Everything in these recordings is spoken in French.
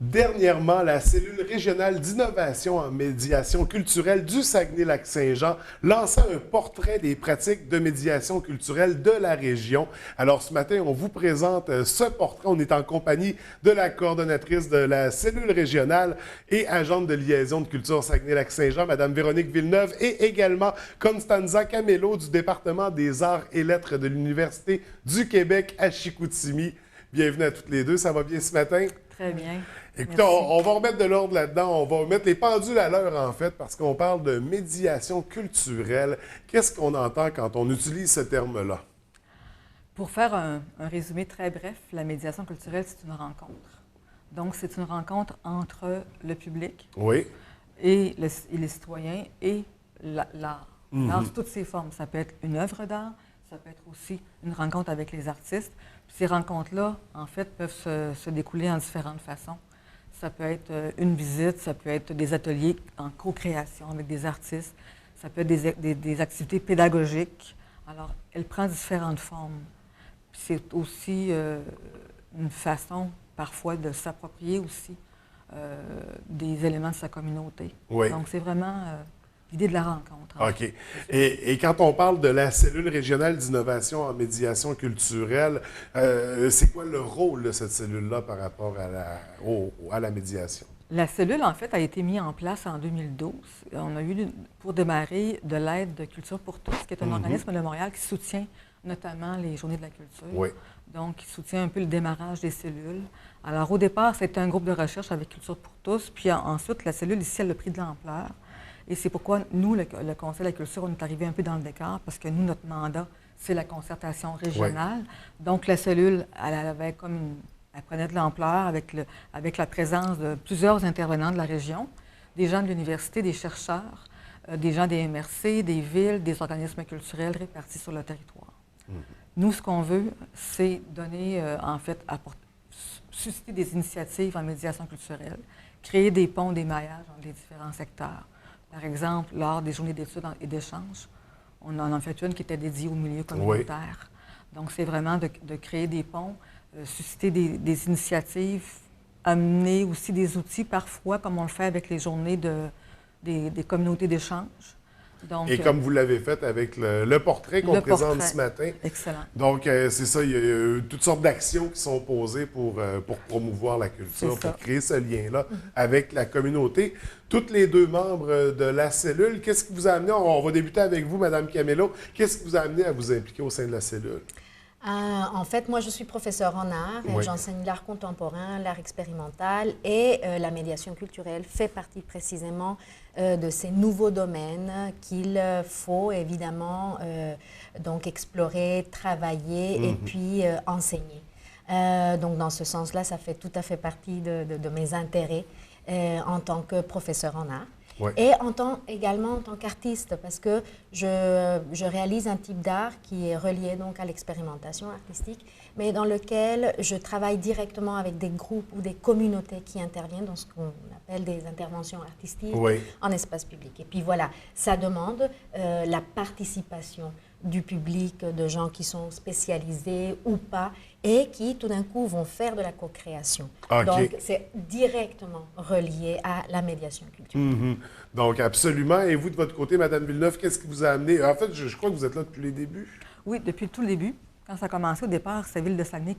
Dernièrement, la cellule régionale d'innovation en médiation culturelle du Saguenay-Lac-Saint-Jean lança un portrait des pratiques de médiation culturelle de la région. Alors ce matin, on vous présente ce portrait. On est en compagnie de la coordonnatrice de la cellule régionale et agente de liaison de culture Saguenay-Lac-Saint-Jean, Mme Véronique Villeneuve, et également Constanza Camelo du département des arts et lettres de l'Université du Québec à Chicoutimi. Bienvenue à toutes les deux. Ça va bien ce matin? Très bien. Écoutez, on va remettre de l'ordre là-dedans. On va mettre les pendules à l'heure, en fait, parce qu'on parle de médiation culturelle. Qu'est-ce qu'on entend quand on utilise ce terme-là? Pour faire un résumé très bref, la médiation culturelle, c'est une rencontre. Donc, c'est une rencontre entre le public Oui. et les citoyens et l'art. L'art Mhm. sous toutes ses formes. Ça peut être une œuvre d'art, ça peut être aussi une rencontre avec les artistes. Puis ces rencontres-là, en fait, peuvent se découler en différentes façons. Ça peut être une visite, ça peut être des ateliers en co-création avec des artistes, ça peut être des activités pédagogiques. Alors, elle prend différentes formes. Puis c'est aussi une façon, parfois, de s'approprier aussi des éléments de sa communauté. Oui. Donc, c'est vraiment l'idée de la rencontre. OK. Et quand on parle de la cellule régionale d'innovation en médiation culturelle, c'est quoi le rôle de cette cellule-là par rapport à la médiation? La cellule, en fait, a été mise en place en 2012. On a eu, pour démarrer, de l'aide de Culture pour tous, qui est un organisme de Montréal qui soutient notamment les Journées de la culture. Oui. Donc, qui soutient un peu le démarrage des cellules. Alors, au départ, c'était un groupe de recherche avec Culture pour tous. Puis ensuite, la cellule, ici, elle a pris de l'ampleur. Et c'est pourquoi nous, le Conseil de la culture, on est arrivé un peu dans le décor, parce que nous, notre mandat, c'est la concertation régionale. Oui. Donc, la cellule, elle avait comme elle prenait de l'ampleur avec la présence de plusieurs intervenants de la région, des gens de l'université, des chercheurs, des gens des MRC, des villes, des organismes culturels répartis sur le territoire. Nous, ce qu'on veut, c'est donner, en fait, susciter des initiatives en médiation culturelle, créer des ponts, des maillages entre les différents secteurs. Par exemple, lors des journées d'études et d'échanges, on en a fait une qui était dédiée au milieu communautaire. Oui. Donc, c'est vraiment de créer des ponts, susciter des initiatives, amener aussi des outils parfois, comme on le fait avec les journées des communautés d'échange. Donc, et comme vous l'avez fait avec le portrait qu'on présente ce matin. Excellent. Donc, c'est ça, il y a toutes sortes d'actions qui sont posées pour promouvoir la culture, pour créer ce lien-là avec la communauté. Toutes les deux membres de la cellule, qu'est-ce qui vous a amené, on va débuter avec vous, Mme Camelo, qu'est-ce qui vous a amené à vous impliquer au sein de la cellule? En fait, moi, je suis professeure en art. Oui. J'enseigne l'art contemporain, l'art expérimental et la médiation culturelle fait partie précisément de ces nouveaux domaines qu'il faut évidemment donc explorer, travailler et puis enseigner. Donc, dans ce sens-là, ça fait tout à fait partie de mes intérêts en tant que professeure en art. Oui. Et également en tant qu'artiste, parce que je réalise un type d'art qui est relié donc à l'expérimentation artistique, mais dans lequel je travaille directement avec des groupes ou des communautés qui interviennent dans ce qu'on appelle des interventions artistiques en espace public. Et puis voilà, ça demande la participation du public, de gens qui sont spécialisés ou pas, et qui, tout d'un coup, vont faire de la co-création. Okay. Donc, c'est directement relié à la médiation culturelle. Donc, absolument. Et vous, de votre côté, Mme Villeneuve, qu'est-ce qui vous a amené? En fait, je crois que vous êtes là depuis les débuts. Oui, depuis tout le début. Quand ça a commencé, au départ, c'est la ville de Saguenay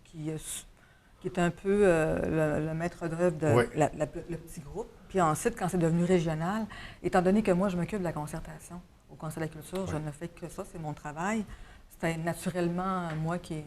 qui est un peu le maître d'œuvre de le petit groupe. Puis ensuite, quand c'est devenu régional, étant donné que moi, je m'occupe de la concertation au Conseil de la culture, je ne fais que ça, c'est mon travail. C'était naturellement moi qui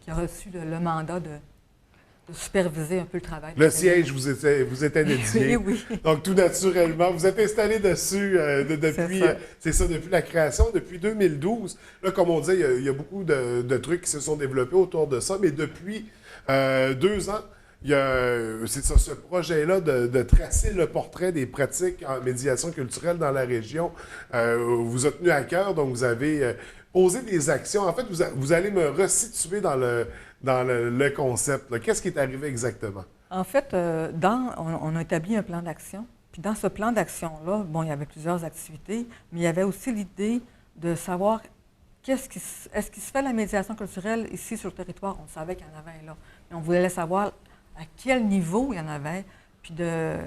a reçu le mandat de superviser un peu le travail. Le siège vous était dédié. Oui. Donc, tout naturellement, vous êtes installé dessus depuis la création, depuis 2012. Là, comme on dit, il y a beaucoup de trucs qui se sont développés autour de ça, mais depuis 2 ans, c'est ça, ce projet-là de tracer le portrait des pratiques en médiation culturelle dans la région vous a tenu à cœur. Donc, vous avez posé des actions. En fait, vous allez me resituer dans le concept. Qu'est-ce qui est arrivé exactement? En fait, on a établi un plan d'action. Puis dans ce plan d'action-là, bon, il y avait plusieurs activités, mais il y avait aussi l'idée de savoir est-ce qu'il se fait la médiation culturelle ici sur le territoire? On savait qu'il y en avait là. Mais on voulait savoir à quel niveau il y en avait, puis de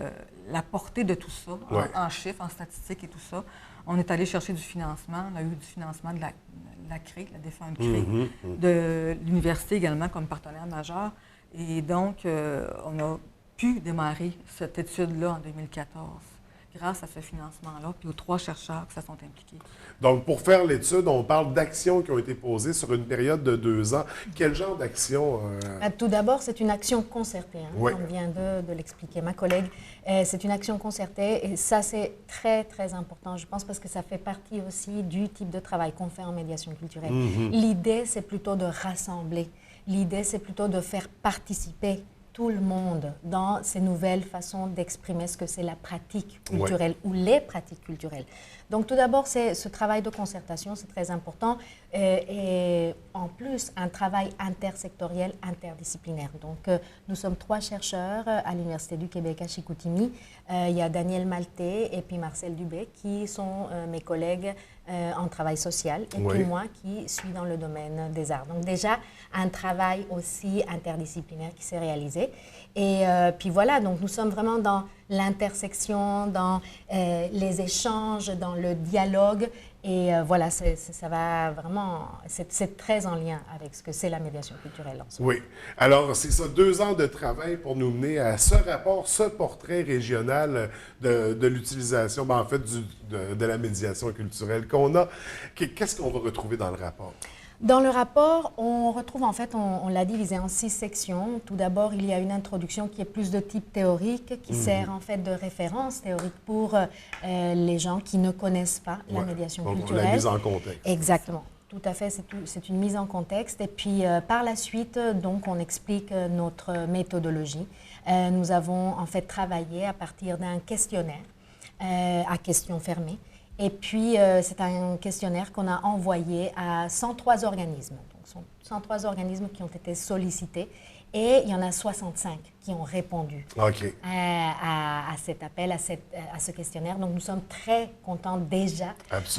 la portée de tout ça, en chiffres, en statistiques et tout ça. On est allé chercher du financement. On a eu du financement de la CRE, la défunte CRE, de l'université également comme partenaire majeur. Et donc, on a pu démarrer cette étude-là en 2014 grâce à ce financement-là, puis aux 3 chercheurs qui se sont impliqués. Donc, pour faire l'étude, on parle d'actions qui ont été posées sur une période de 2 ans. Quel genre d'actions? Tout d'abord, c'est une action concertée, Oui. on vient de l'expliquer, ma collègue. C'est une action concertée et ça, c'est très, très important, je pense, parce que ça fait partie aussi du type de travail qu'on fait en médiation culturelle. L'idée, c'est plutôt de rassembler. L'idée, c'est plutôt de faire participer tout le monde dans ces nouvelles façons d'exprimer ce que c'est la pratique culturelle ou les pratiques culturelles. Donc tout d'abord, c'est ce travail de concertation, c'est très important. Et en plus, un travail intersectoriel, interdisciplinaire. Donc nous sommes 3 chercheurs à l'Université du Québec à Chicoutimi. Il y a Daniel Maltais et puis Marcel Dubé qui sont mes collègues en travail social et puis moi qui suis dans le domaine des arts. Donc déjà, un travail aussi interdisciplinaire qui s'est réalisé. Et puis voilà, donc nous sommes vraiment dans l'intersection, dans les échanges, dans le dialogue. Et voilà, ça va vraiment, c'est très en lien avec ce que c'est la médiation culturelle en soi. Oui. Alors, c'est ça, 2 ans de travail pour nous mener à ce rapport, ce portrait régional de l'utilisation, en fait, de la médiation culturelle qu'on a. Qu'est-ce qu'on va retrouver dans le rapport? Dans le rapport, on retrouve en fait, on l'a divisé en 6 sections. Tout d'abord, il y a une introduction qui est plus de type théorique, qui sert en fait de référence théorique pour les gens qui ne connaissent pas la médiation culturelle. La mise en contexte. Exactement. Tout à fait, c'est une mise en contexte. Et puis, par la suite, donc, on explique notre méthodologie. Nous avons en fait travaillé à partir d'un questionnaire à questions fermées. Et puis, c'est un questionnaire qu'on a envoyé à 103 organismes. Donc, ce sont 103 organismes qui ont été sollicités et il y en a 65 qui ont répondu à cet appel, à ce questionnaire. Donc, nous sommes très contents déjà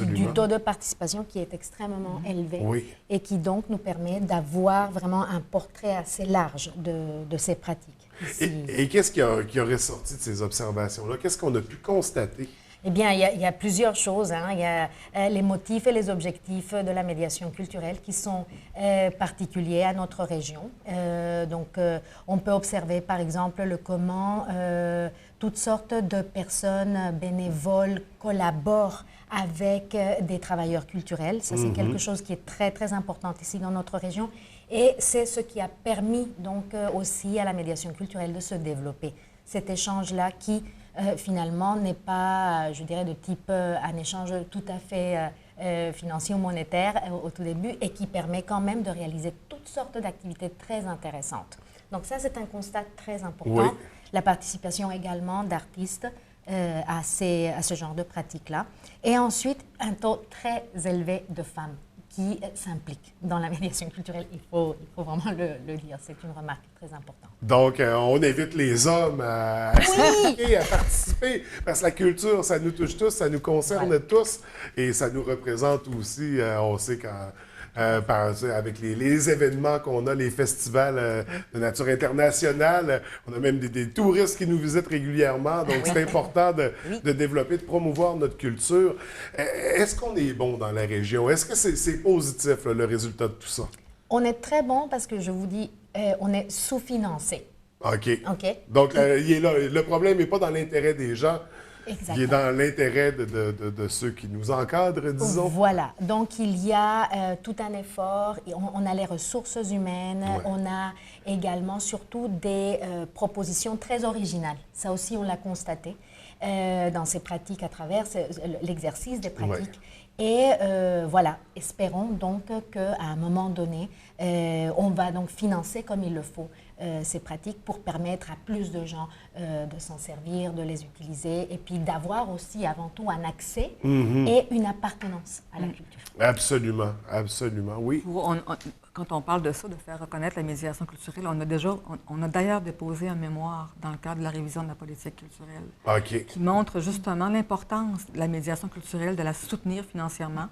du taux de participation qui est extrêmement élevé et qui donc nous permet d'avoir vraiment un portrait assez large de ces pratiques. Et qu'est-ce qui aurait sorti de ces observations-là? Qu'est-ce qu'on a pu constater? Eh bien, il y a plusieurs choses. Il y a les motifs et les objectifs de la médiation culturelle qui sont particuliers à notre région. Donc, on peut observer, par exemple, comment toutes sortes de personnes bénévoles collaborent avec des travailleurs culturels. Ça, c'est quelque chose qui est très, très important ici dans notre région. Et c'est ce qui a permis donc aussi à la médiation culturelle de se développer. Cet échange-là qui finalement n'est pas, je dirais, de type un échange tout à fait financier ou monétaire au tout début et qui permet quand même de réaliser toutes sortes d'activités très intéressantes. Donc ça, c'est un constat très important. La participation également d'artistes à ce genre de pratiques-là. Et ensuite, un taux très élevé de femmes qui s'impliquent dans la médiation culturelle. Il faut vraiment le dire, c'est une remarque très importante. Donc, on invite les hommes à s'impliquer, à participer, parce que la culture, ça nous touche tous, ça nous concerne tous, et ça nous représente aussi, on sait avec les événements qu'on a, les festivals de nature internationale, on a même des touristes qui nous visitent régulièrement, donc c'est important de développer, de promouvoir notre culture. Est-ce qu'on est bon dans la région? Est-ce que c'est positif, le résultat de tout ça? On est très bon parce que je vous dis, on est sous-financé. OK. Donc, il est là. Le problème n'est pas dans l'intérêt des gens. Exactement. Il est dans l'intérêt de ceux qui nous encadrent, disons. Voilà. Donc, il y a tout un effort. On a les ressources humaines. On a également, surtout, des propositions très originales. Ça aussi, on l'a constaté dans ces pratiques à travers l'exercice des pratiques. Et voilà, espérons donc qu'à un moment donné, on va donc financer comme il le faut ces pratiques pour permettre à plus de gens de s'en servir, de les utiliser et puis d'avoir aussi avant tout un accès et une appartenance à la culture. Absolument, absolument, oui. Quand on parle de ça, de faire reconnaître la médiation culturelle, on a d'ailleurs déposé un mémoire dans le cadre de la révision de la politique culturelle qui montre justement l'importance de la médiation culturelle, de la soutenir financièrement,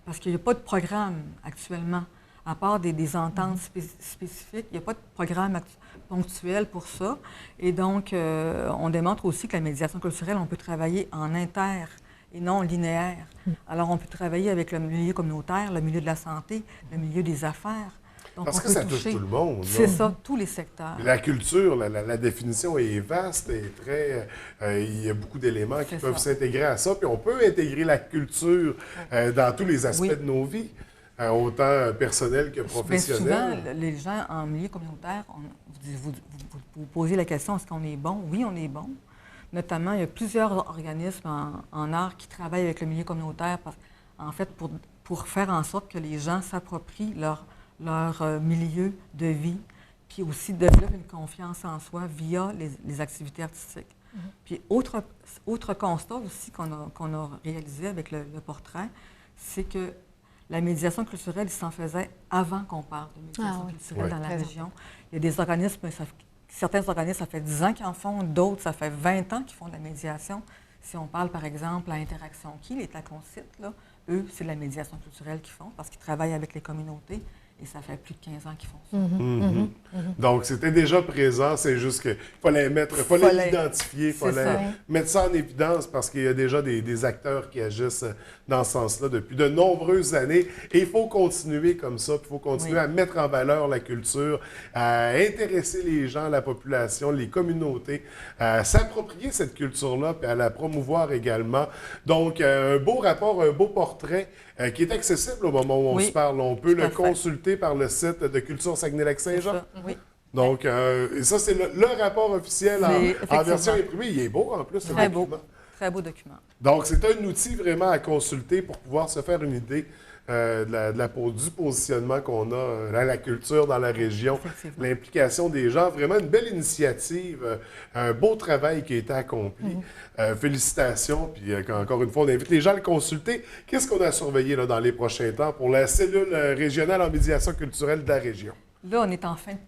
parce qu'il n'y a pas de programme actuellement à part des ententes spécifiques, il n'y a pas de programme ponctuel pour ça. Et donc, on démontre aussi que la médiation culturelle, on peut travailler en inter et non linéaire. Alors, on peut travailler avec le milieu communautaire, le milieu de la santé, le milieu des affaires. Donc, Parce on que peut ça touche toucher, tout le monde. c'est là. ça, tous les secteurs. La culture, la définition est vaste et très. Il y a beaucoup d'éléments qui C'est peuvent ça. s'intégrer à ça. Puis on peut intégrer la culture dans tous les aspects Oui. de nos vies, autant personnels que Bien professionnels. souvent, les gens en milieu communautaire, vous posez la question, est-ce qu'on est bon? Oui, on est bon. Notamment, il y a plusieurs organismes en art qui travaillent avec le milieu communautaire, en fait, pour faire en sorte que les gens s'approprient leur milieu de vie, puis aussi développent une confiance en soi via les activités artistiques. Puis, autre constat aussi qu'on a réalisé avec le portrait, c'est que la médiation culturelle, il s'en faisait avant qu'on parle de médiation culturelle Ouais. dans la Très bien. région. Il y a des organismes, certains organismes, ça fait 10 ans qu'ils en font, d'autres, ça fait 20 ans qu'ils font de la médiation. Si on parle, par exemple, à Interaction Qui, les Taconcites, là, eux, c'est de la médiation culturelle qu'ils font parce qu'ils travaillent avec les communautés et ça fait plus de 15 ans qu'ils font ça. Mhm. Donc, c'était déjà présent, c'est juste qu'il fallait l'identifier, il fallait ça. mettre ça en évidence parce qu'il y a déjà des acteurs qui agissent dans ce sens-là depuis de nombreuses années. Et il faut continuer comme ça, puis il faut continuer à mettre en valeur la culture, à intéresser les gens, la population, les communautés, à s'approprier cette culture-là, puis à la promouvoir également. Donc, un beau rapport, un beau portrait qui est accessible au moment où on se parle. On peut tout à le fait. consulter par le site de Culture C'est Saguenay-Lac-Saint-Jean. ça, oui. Donc, et ça, c'est le rapport officiel en Effectivement. version imprimée. Il est beau en plus, ce Très beau. document. Très beau document. Donc, c'est un outil vraiment à consulter pour pouvoir se faire une idée du positionnement qu'on a dans la culture dans la région, Effectivement. l'implication des gens. Vraiment une belle initiative, un beau travail qui a été accompli. Félicitations. Puis, encore une fois, on invite les gens à le consulter. Qu'est-ce qu'on a surveillé là, dans les prochains temps pour la cellule régionale en médiation culturelle de la région? Là, on est en fin de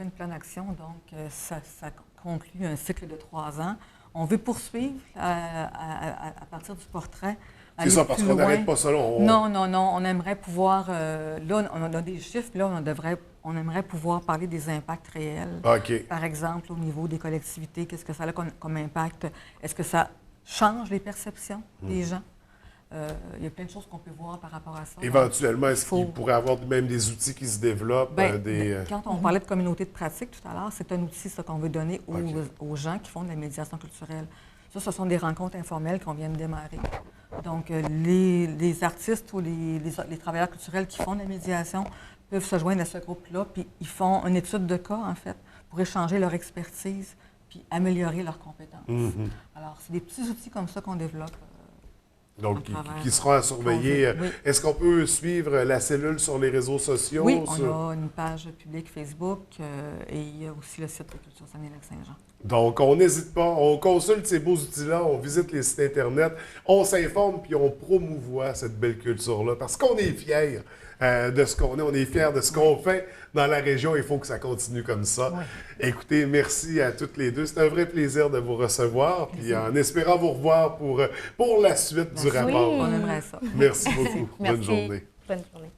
plan d'action, donc ça conclut un cycle de 3 ans. On veut poursuivre à partir du portrait. C'est aller ça, parce plus qu'on loin. n'arrête pas ça. Là, Non, on aimerait pouvoir... là, on a des chiffres, là, on aimerait pouvoir parler des impacts réels. OK. Par exemple, au niveau des collectivités, qu'est-ce que ça a comme impact? Est-ce que ça change les perceptions des gens? Il y a plein de choses qu'on peut voir par rapport à ça. Éventuellement, est-ce faut- qu'il pourrait y avoir même des outils qui se développent? Quand on parlait de communauté de pratique tout à l'heure, c'est un outil ça, qu'on veut donner aux, OK. aux gens qui font de la médiation culturelle. Ça, ce sont des rencontres informelles qu'on vient de démarrer. Donc, les artistes ou les travailleurs culturels qui font de la médiation peuvent se joindre à ce groupe-là, puis ils font une étude de cas, en fait, pour échanger leur expertise, puis améliorer leurs compétences. Mhm. Alors, c'est des petits outils comme ça qu'on développe. Donc, à travers, qui seront à surveiller. oui. Est-ce qu'on peut suivre la cellule sur les réseaux sociaux? Oui, on a une page publique Facebook et il y a aussi le site de Culture Saguenay-Lac-Saint-Jean. Donc, on n'hésite pas, on consulte ces beaux outils-là, on visite les sites Internet, on s'informe puis on promouvoit cette belle culture-là parce qu'on est fiers de ce qu'on est, on est fiers de ce qu'on fait dans la région. Il faut que ça continue comme ça. Écoutez, merci à toutes les deux. C'est un vrai plaisir de vous recevoir puis en espérant vous revoir pour la suite du rapport. On aimerait ça. Merci beaucoup. Merci. Bonne journée. Bonne journée.